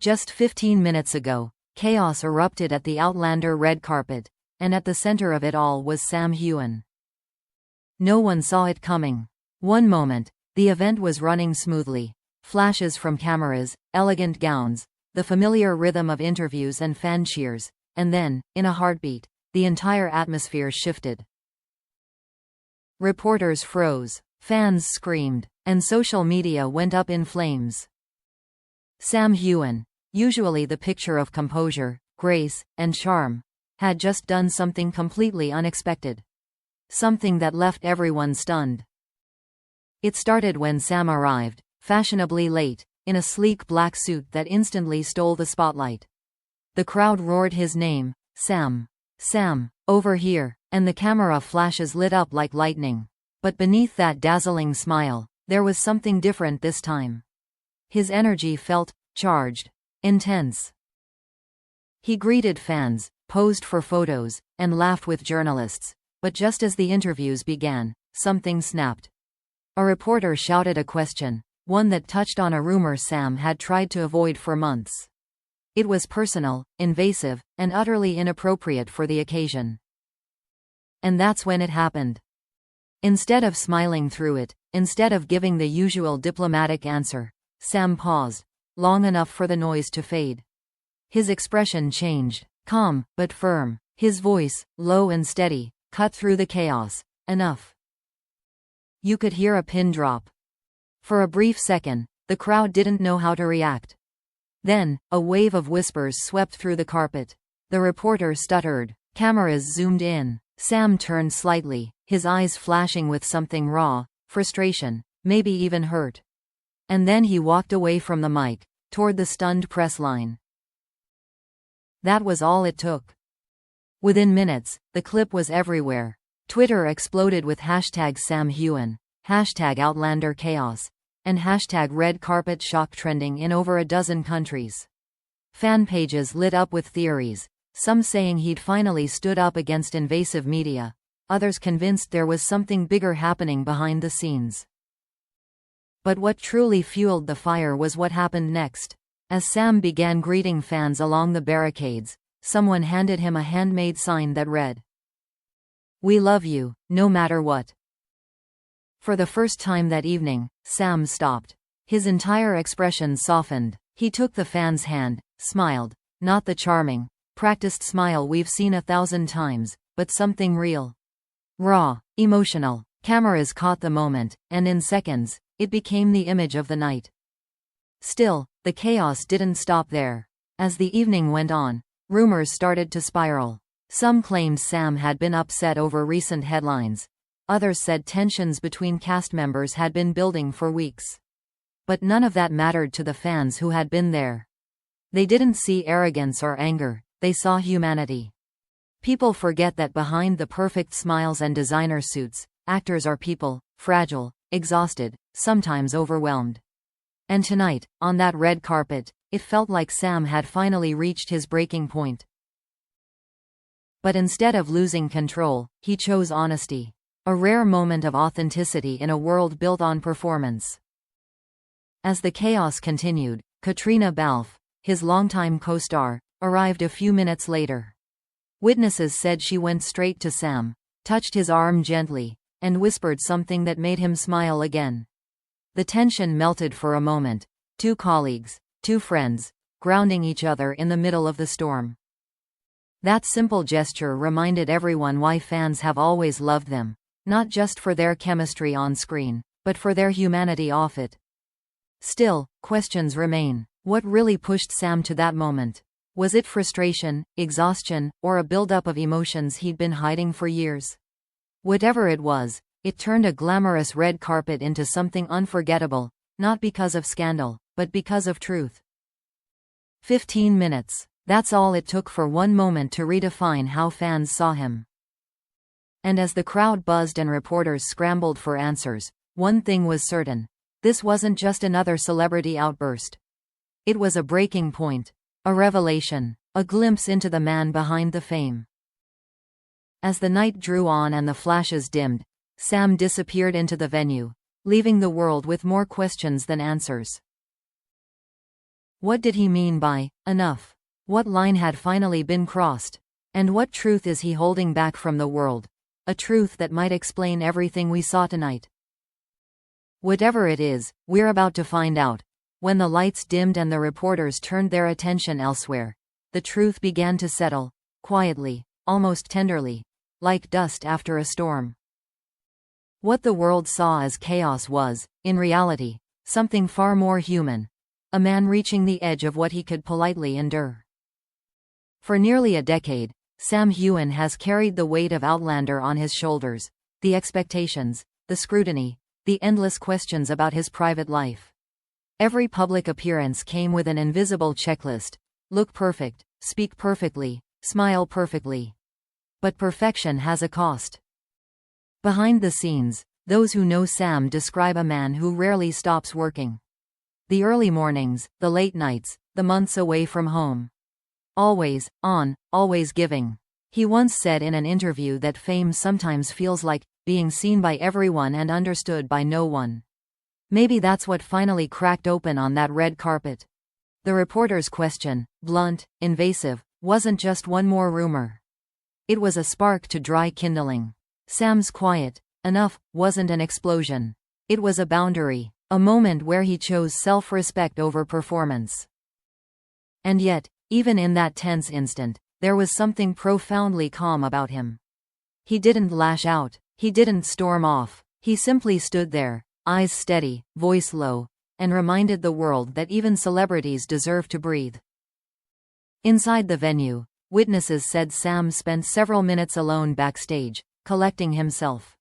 Just 15 minutes ago, chaos erupted at the Outlander red carpet, and at the center of it all was Sam Heughan. No one saw it coming. One moment, the event was running smoothly. Flashes from cameras, elegant gowns, the familiar rhythm of interviews and fan cheers, and then, in a heartbeat, the entire atmosphere shifted. Reporters froze, fans screamed, and social media went up in flames. Sam Heughan, usually the picture of composure, grace, and charm, had just done something completely unexpected. Something that left everyone stunned. It started when Sam arrived, fashionably late, in a sleek black suit that instantly stole the spotlight. The crowd roared his name, Sam. Sam, over here, and the camera flashes lit up like lightning. But beneath that dazzling smile, there was something different this time. His energy felt charged, intense. He greeted fans, posed for photos, and laughed with journalists. But just as the interviews began, something snapped. A reporter shouted a question, one that touched on a rumor Sam had tried to avoid for months. It was personal, invasive, and utterly inappropriate for the occasion. And that's when it happened. Instead of smiling through it, instead of giving the usual diplomatic answer, Sam paused, long enough for the noise to fade. His expression changed, calm, but firm. His voice, low and steady, cut through the chaos. Enough. You could hear a pin drop. For a brief second, the crowd didn't know how to react. Then, a wave of whispers swept through the carpet. The reporter stuttered. Cameras zoomed in. Sam turned slightly, his eyes flashing with something raw, frustration, maybe even hurt. And then he walked away from the mic, toward the stunned press line. That was all it took. Within minutes, the clip was everywhere. Twitter exploded with hashtag Sam Heughan, hashtag Outlander chaos, and hashtag red carpet shock trending in over a dozen countries. Fan pages lit up with theories, some saying he'd finally stood up against invasive media, others convinced there was something bigger happening behind the scenes. But what truly fueled the fire was what happened next. As Sam began greeting fans along the barricades, someone handed him a handmade sign that read, "We love you, no matter what." For the first time that evening, Sam stopped. His entire expression softened. He took the fan's hand, smiled, not the charming, practiced smile we've seen 1,000 times, but something real. Raw, emotional. Cameras caught the moment, and in seconds, it became the image of the night. Still, the chaos didn't stop there. As the evening went on, rumors started to spiral. Some claimed Sam had been upset over recent headlines. Others said tensions between cast members had been building for weeks. But none of that mattered to the fans who had been there. They didn't see arrogance or anger, they saw humanity. People forget that behind the perfect smiles and designer suits, actors are people, fragile, exhausted, sometimes overwhelmed. And tonight, on that red carpet, it felt like Sam had finally reached his breaking point. But instead of losing control, he chose honesty. A rare moment of authenticity in a world built on performance. As the chaos continued, Katrina Balfe, his longtime co-star, arrived a few minutes later. Witnesses said she went straight to Sam, touched his arm gently, and whispered something that made him smile again. The tension melted for a moment. Two colleagues, two friends, grounding each other in the middle of the storm. That simple gesture reminded everyone why fans have always loved them. Not just for their chemistry on screen, but for their humanity off it. Still, questions remain. What really pushed Sam to that moment? Was it frustration, exhaustion, or a buildup of emotions he'd been hiding for years? Whatever it was, it turned a glamorous red carpet into something unforgettable, not because of scandal, but because of truth. 15 minutes. That's all it took for one moment to redefine how fans saw him. And as the crowd buzzed and reporters scrambled for answers, one thing was certain. This wasn't just another celebrity outburst. It was a breaking point, a revelation, a glimpse into the man behind the fame. As the night drew on and the flashes dimmed, Sam disappeared into the venue, leaving the world with more questions than answers. What did he mean by enough? What line had finally been crossed? And what truth is he holding back from the world? A truth that might explain everything we saw tonight. Whatever it is, we're about to find out. When the lights dimmed and the reporters turned their attention elsewhere, the truth began to settle, quietly, almost tenderly, like dust after a storm. What the world saw as chaos was, in reality, something far more human. A man reaching the edge of what he could politely endure. For nearly a decade, Sam Heughan has carried the weight of Outlander on his shoulders, the expectations, the scrutiny, the endless questions about his private life. Every public appearance came with an invisible checklist: look perfect, speak perfectly, smile perfectly. But perfection has a cost. Behind the scenes, those who know Sam describe a man who rarely stops working. The early mornings, the late nights, the months away from home. Always on, always giving. He once said in an interview that fame sometimes feels like being seen by everyone and understood by no one. Maybe that's what finally cracked open on that red carpet. The reporter's question, blunt, invasive, wasn't just one more rumor. It was a spark to dry kindling. Sam's quiet enough wasn't an explosion. It was a boundary, a moment where he chose self-respect over performance. And yet, even in that tense instant, there was something profoundly calm about him. He didn't lash out, he didn't storm off, he simply stood there, eyes steady, voice low, and reminded the world that even celebrities deserve to breathe. Inside the venue, witnesses said Sam spent several minutes alone backstage, collecting himself.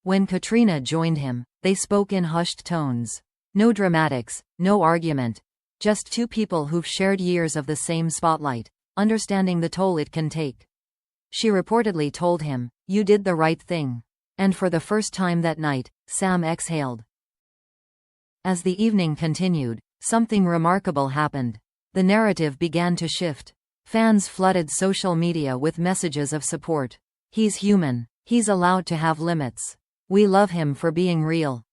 When Katrina joined him, they spoke in hushed tones. No dramatics, no argument. Just two people who've shared years of the same spotlight, understanding the toll it can take. She reportedly told him, "You did the right thing." And for the first time that night, Sam exhaled. As the evening continued, something remarkable happened. The narrative began to shift. Fans flooded social media with messages of support. He's human. He's allowed to have limits. We love him for being real.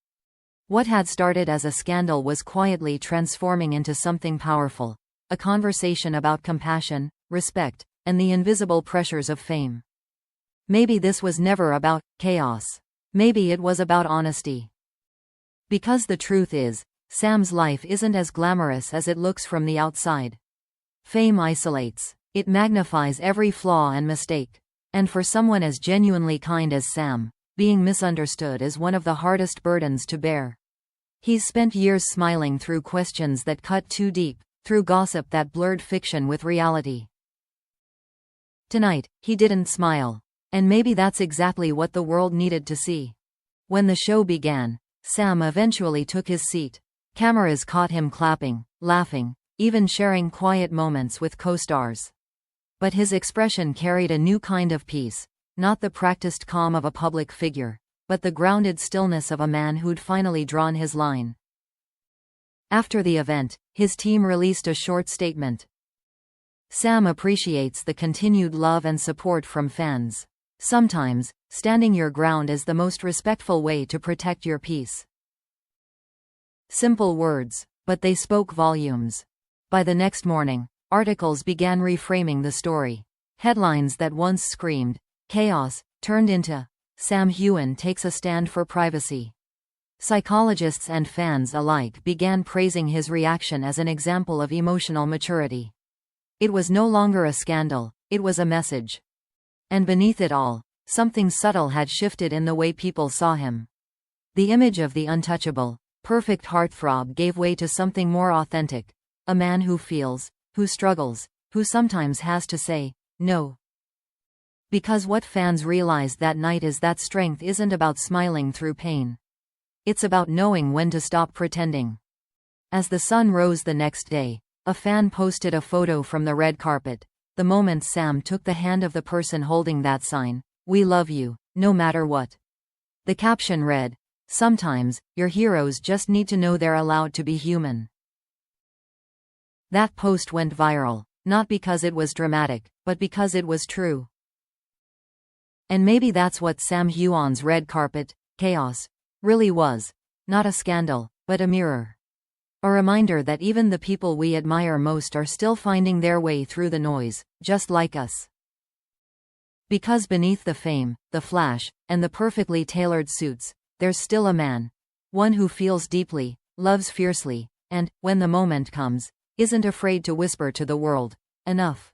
What had started as a scandal was quietly transforming into something powerful. A conversation about compassion, respect, and the invisible pressures of fame. Maybe this was never about chaos. Maybe it was about honesty. Because the truth is, Sam's life isn't as glamorous as it looks from the outside. Fame isolates. It magnifies every flaw and mistake. And for someone as genuinely kind as Sam, being misunderstood is one of the hardest burdens to bear. He's spent years smiling through questions that cut too deep, through gossip that blurred fiction with reality. Tonight, he didn't smile. And maybe that's exactly what the world needed to see. When the show began, Sam eventually took his seat. Cameras caught him clapping, laughing, even sharing quiet moments with co-stars. But his expression carried a new kind of peace, not the practiced calm of a public figure, but the grounded stillness of a man who'd finally drawn his line. After the event, his team released a short statement. Sam appreciates the continued love and support from fans. Sometimes, standing your ground is the most respectful way to protect your peace. Simple words, but they spoke volumes. By the next morning, articles began reframing the story. Headlines that once screamed chaos turned into Sam Heughan takes a stand for privacy. Psychologists and fans alike began praising his reaction as an example of emotional maturity. It was no longer a scandal, it was a message. And beneath it all, something subtle had shifted in the way people saw him. The image of the untouchable, perfect heartthrob gave way to something more authentic. A man who feels, who struggles, who sometimes has to say, no. Because what fans realized that night is that strength isn't about smiling through pain. It's about knowing when to stop pretending. As the sun rose the next day, a fan posted a photo from the red carpet. The moment Sam took the hand of the person holding that sign, "We love you, no matter what." The caption read, "Sometimes, your heroes just need to know they're allowed to be human." That post went viral, not because it was dramatic, but because it was true. And maybe that's what Sam Heughan's red carpet chaos really was. Not a scandal, but a mirror. A reminder that even the people we admire most are still finding their way through the noise, just like us. Because beneath the fame, the flash, and the perfectly tailored suits, there's still a man. One who feels deeply, loves fiercely, and, when the moment comes, isn't afraid to whisper to the world, "Enough."